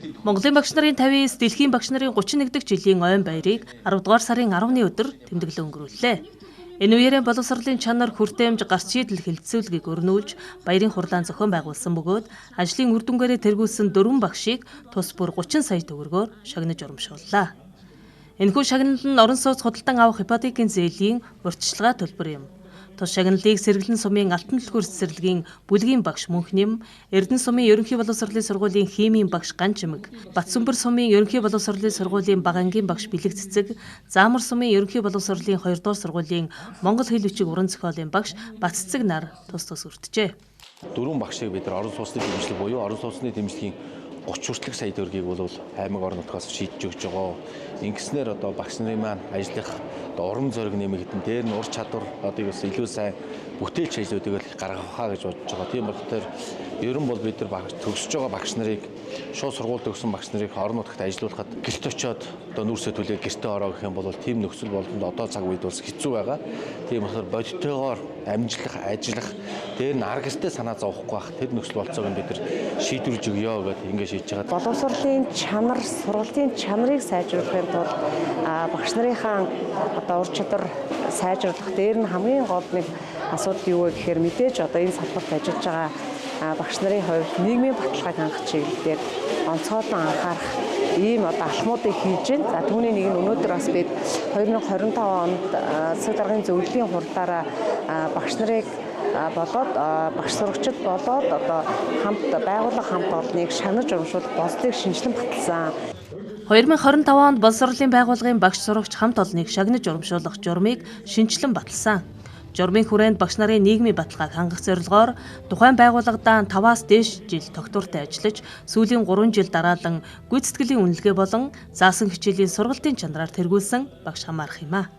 Монголын багш нарын 59, дэлхийн багш нарын 31 дахь жилийн ойн баярыг 10 дугаар сарын 10-ны өдөр тэмдэглэн өнгөрүүллээ. Энэ үеэрээ боловсролын чанар хүртээмж гарч шийдэл хэлэлцүүлгийг өрнүүлж баярын хурлаан зохион байгуулсан бөгөөд ажлын үр дүнгээрээ тэргүүлсэн 4 багшийг тус бүр 30 сая төгрөгөөр шагнаж урамшууллаа. Энэхүү шагналт нь орон сууц худалдан авах ипотекийн зээлийн урьдчилгаа төлбөр юм. Тус шагналыг Сэргэлэн сумын Алтан түлхүүр цэцэрлэгийн бүлгийн багш Мөнхнэм, Эрдэнэ сумын ерөнхий боловсролын сургуулийн химийн багш Ганчимэг, Батсүмбэр сумын ерөнхий боловсролын сургуулийн Багангийн багш Бэлэг Цэцэг, Заамар сумын ерөнхий боловсролын 2 дугаар сургуулийн Монгол хэл бичиг уран зохиолын багш Баццэг нар тус өртжээ. 4 багшийг бид нар орон сууцны дэмжлэг буюу орон сууцны дэмжлэгийн 30 хүртэлх сая төгрөгийг бол аймаг орон нутгаас шийдэж өгч байгаа. Ингэснээр одоо багш нарын маань ажлах урам зориг нэмэгдэн дээр нь ур чадвар одоо бас илүү сайн бүтээлч ажлуудыг гаргах хаа гэж бодож байгаа. Тийм бол тэр ер нь бол бид нар төгсөж байгаа багш нарыг шууд сургууль төгссөн багш нарыг орон нутагт ажиллуулахад гэрт очиод одоо нүүрсээ түлээ гэртээ ороо гэх юм бол тийм нөхцөл болонд одоо цаг үед бас хэцүү байгаа. Тийм болохоор бодиттойгоор амжлах, ажиллах дээр нь аргалтай санаа зовхгүй байх тэр нөхцөл болцоог бид нар шийдвэрлэж өгье гэдэг ингэ шийдэж байгаа. Боловсролын чанар, сургуулийн чанарыг сайжруулахын тулд багш нарынхаа одоо ур чадвар сайжруулах дээр нь хамгийн гол нэг асуудал юу вэ гэхээр мэдээж одоо энэ салбарт ажиллаж байгаа багш нарын хувьд нийгмийн баталгааг хангах чиглэлээр онцгойлон анхаарах ийм одоо алхмуудыг хийж байна. За түүний нэг нь өнөөдөр бас бид 2025 онд засаг даргын зөвлөлийн хурлаараа багш нарыг болоод багш сурагчид болоод одоо хамт байгууллага хамт олныг шагнаж урамшуулах болцыг шинжилэн баталсан. 2025 онд боловсролын байгууллагын багш сурагч хамт олныг шагнаж урамшуулах журмыг шинжилэн баталсан. Журмын хүрээнд багш нарын нийгмийн баталгааг хангах зорилгоор тухайн байгууллагадаа 5-аас дээш жил тогтвортой ажиллаж, сүүлийн 3 жил дараалан гүйцэтгэлийн үнэлгээ болон заасан хичээлийн сургалтын чанараар тэргүүлсэн багш хамаарах юм а.